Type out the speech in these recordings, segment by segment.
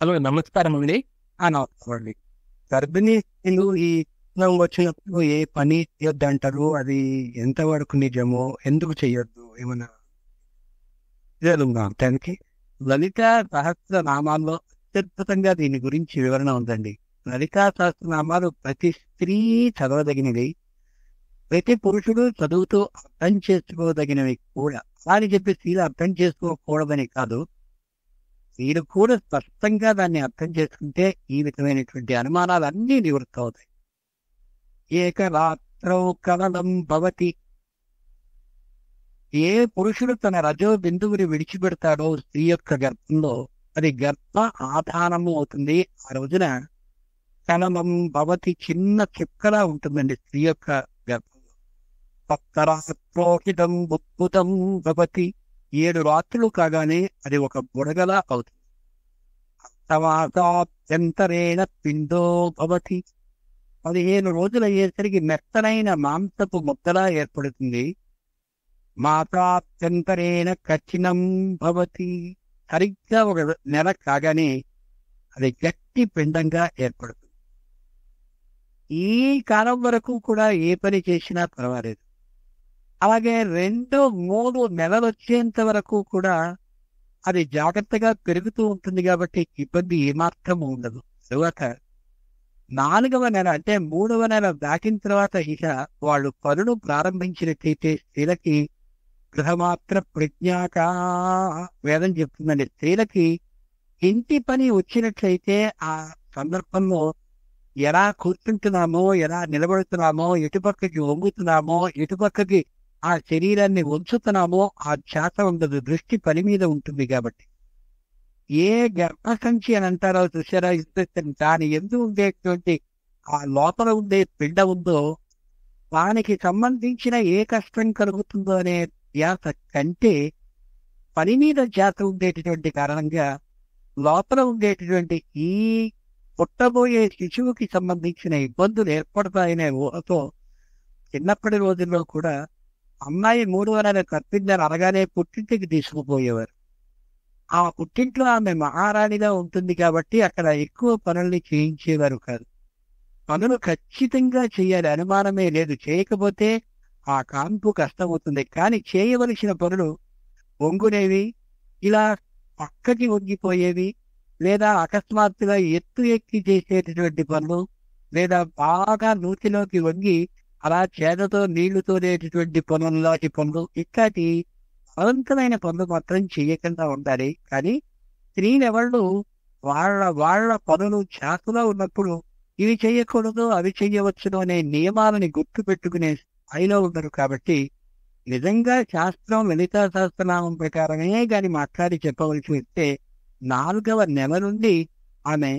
Hello, నమస్కారం అండి. నమస్కారం అండి. గర్భిణీ స్త్రీలు ఈ జ్వరం వచ్చినప్పుడు ఏ పని చేయొద్దంటారు? అది ఎంతవరకు నిజమో? ఎందుకు చెయ్యొద్దు? ఏమన్నా ఉందా దానికి? లలితా సహస్రనామాల్లో అత్యద్భుతంగా దీని గురించి వివరణ ఉందండి. లలితా సహస్రనామాలు ప్రతి స్త్రీ చదవదగినవి, ప్రతి పురుషుడు చదువుతూ అర్థం చేసుకోదగినవి కూడా. అని చెప్పి స్త్రీలు అర్థం చేసుకోకూడదని కాదు, స్త్రీలు కూడా స్పష్టంగా దాన్ని అర్థం చేసుకుంటే ఈ విధమైనటువంటి అనుమానాలన్నీ నివృత్తి అవుతాయి. ఏకరాత్రౌ కలలం భవతి. ఏ పురుషుడు తన రజో బిందువుని విడిచిపెడతాడో స్త్రీ యొక్క గర్భంలో, అది గర్భ ఆధానము అవుతుంది. ఆ రోజున కలమం భవతి, చిన్న చుక్కలా ఉంటుందండి స్త్రీ యొక్క గర్భంలో. సప్తరాత్రోహితం బుద్భుతం భవతి, 7 రాత్రులు కాగానే అది ఒక బుడగలా అవుతుంది. అష్టమాసాభ్యంతరేణ పిండో భవతి, 15 రోజులు అయ్యేసరికి మెత్తనైన మాంసపు ముద్దలా ఏర్పడుతుంది. మాసాభ్యంతరేణ కఠినం భవతి, సరిగ్గా ఒక నెల కాగానే అది గట్టి పిండంగా ఏర్పడుతుంది. ఈ కాలం వరకు కూడా ఏ పని చేసినా పర్వాలేదు. అలాగే 2-3 నెలలు వచ్చేంత వరకు కూడా అది జాగ్రత్తగా పెరుగుతూ ఉంటుంది కాబట్టి ఇబ్బంది ఏమాత్రం ఉండదు. తరువాత 4వ నెల అంటే 3వ నెల దాటిన తర్వాత ఇక వాళ్ళు పనులు ప్రారంభించినట్లయితే స్త్రీలకి గృహమాత్ర ప్రజ్ఞాకా వేదం చెప్తుందండి. స్త్రీలకి ఇంటి పని వచ్చినట్లయితే ఆ సందర్భంలో ఎలా కూర్చుంటున్నామో, ఎలా నిలబడుతున్నామో, ఎటుపక్కకి వంగుతున్నామో, ఎటుపక్కకి ఆ శరీరాన్ని ఉంచుతున్నామో ఆ ధ్యాస ఉండదు. దృష్టి పని మీద ఉంటుంది. కాబట్టి ఏ గర్భసంచి అని అంటారో చూసారా, దాని ఎందు ఉండేటువంటి ఆ లోపల ఉండే పిండ ఉందో దానికి సంబంధించిన ఏ కష్టం కలుగుతుందో అనే ధ్యాస కంటే పని మీద ధ్యాస ఉండేటటువంటి కారణంగా లోపల ఉండేటటువంటి ఈ పుట్టబోయే శిశువుకి సంబంధించిన ఇబ్బందులు ఏర్పడతాయనే ఊహతో చిన్నప్పటి రోజుల్లో కూడా అమ్మాయి 3వ నెల కప్పిందని అనగానే పుట్టింటికి తీసుకుపోయేవారు. ఆ పుట్టింట్లో ఆమె మహారాణిగా ఉంటుంది కాబట్టి అక్కడ ఎక్కువ పనుల్ని చేయించేవారు కాదు. పనులు ఖచ్చితంగా చేయాలి, అనుమానమే లేదు. చేయకపోతే ఆ కాన్పు కష్టమవుతుంది. కానీ చేయవలసిన పనులు వంగునేవి, ఇలా పక్కకి వంగిపోయేవి, లేదా అకస్మాత్తుగా ఎత్తు ఎక్కి చేసేటటువంటి పనులు, లేదా బాగా నూతిలోకి వంగి అలా చేతతో నీళ్లు తోడేటటువంటి పనుల్లాంటి పనులు, ఇట్లాంటి అనంతమైన పనులు మాత్రం చేయకుండా ఉండాలి. కానీ స్త్రీలెవళ్ళు వాళ్ళ పనులు చేతలో ఉన్నప్పుడు ఇవి చేయకూడదు, అవి చెయ్యవచ్చును అనే నియమాలని గుర్తు పెట్టుకునే స్థాయిలో ఉండరు. కాబట్టి నిజంగా శాస్త్రం లలితా సహస్రనామం ప్రకారమే గాని మాట్లాడి చెప్పవలసి వస్తే 4వ నెల నుండి ఆమె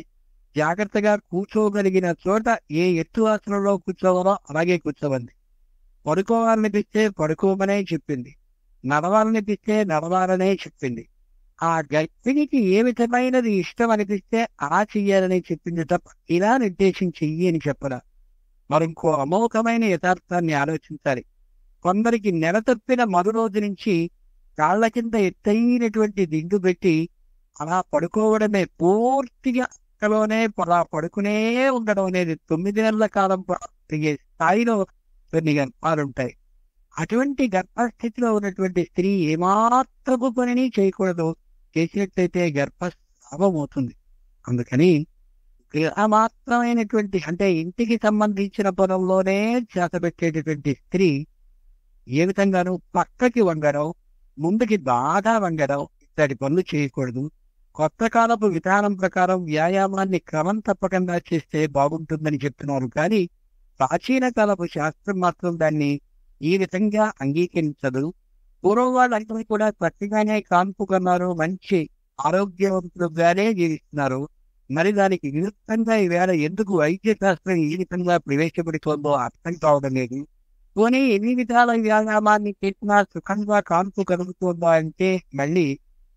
జాగ్రత్తగా కూర్చోగలిగిన చోట ఏ ఎత్తు ఆసనంలో కూర్చోవాలో అలాగే కూర్చోవండి. పడుకోవాలనిపిస్తే పడుకోమనే చెప్పింది, నడవాలనిపిస్తే నడవాలనే చెప్పింది. ఆ గర్భిణికి ఏ విధమైనది ఇష్టం అనిపిస్తే అలా చెయ్యాలని చెప్పింది తప్ప ఇలా నిర్దేశం చెయ్యి అని చెప్పరా. మరింకో అమోఘమైన యథార్థాన్ని ఆలోచించాలి. కొందరికి నెల తప్పిన మరు రోజు నుంచి కాళ్ల కింద ఎత్తైనటువంటి దిండు పెట్టి అలా పడుకోవడమే, పూర్తిగా అక్కలోనే అలా పడుకునే ఉండడం అనేది 9 నెలల కాలం తిరిగే స్థాయిలో కొన్ని గర్భాలుంటాయి. అటువంటి గర్భస్థితిలో ఉన్నటువంటి స్త్రీ ఏమాత్రపు పనిని చేయకూడదు. చేసినట్లయితే గర్భస్రావం అవుతుంది. అందుకని గృహమాత్రమైనటువంటి అంటే ఇంటికి సంబంధించిన పనుల్లోనే చేతబెట్టేటటువంటి స్త్రీ ఏ విధంగానూ పక్కకి వంగడం, ముందుకి బాగా వంగడం ఇట్లాంటి పనులు చేయకూడదు. కొత్త కాలపు విధానం ప్రకారం వ్యాయామాన్ని క్రమం తప్పకుండా చేస్తే బాగుంటుందని చెప్తున్నారు. కానీ ప్రాచీన కాలపు శాస్త్రం మాత్రం దాన్ని ఈ విధంగా అంగీకరించదు. పూర్వం వాళ్ళందరూ కూడా చక్కగానే కాన్పు కన్నారు, మంచి ఆరోగ్యవంతులుగానే జీవిస్తున్నారు. మరి దానికి విరుద్ధంగా ఈవేళ ఎందుకు వైద్య శాస్త్రం ఈ విధంగా ప్రవేశపెడుతోందో అర్థం కావడం లేదు. పోనీ ఎన్ని విధాల వ్యాయామాన్ని చేసినా సుఖంగా కాన్పు కలుగుతుందా అంటే మళ్ళీ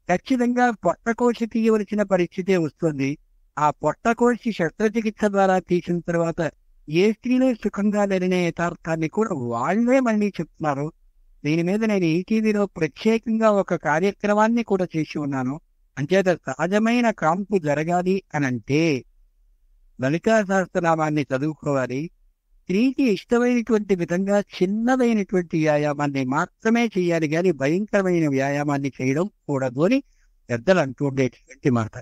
ఖచ్చితంగా పొట్టకోసి తీయవలసిన పరిస్థితే వస్తుంది. ఆ పొట్టకోసి శస్త్రచికిత్స ద్వారా తీసిన తర్వాత ఏ స్త్రీలో సుఖంగా లేదనే యథార్థాన్ని కూడా వాళ్ళే మళ్ళీ చెప్తున్నారు. దీని మీద నేను ఈటీవీలో ప్రత్యేకంగా ఒక కార్యక్రమాన్ని కూడా చేసి ఉన్నాను. అంచేత సహజమైన కాంపు జరగాలి అని అంటే లలితా సహస్రనామాన్ని చదువుకోవాలి. స్త్రీకి ఇష్టమైనటువంటి విధంగా చిన్నదైనటువంటి వ్యాయామాన్ని మాత్రమే చేయాలి, కానీ భయంకరమైన వ్యాయామాన్ని చేయడం కూడదు అని పెద్దలు అంటూ ఉండేటువంటి మాట.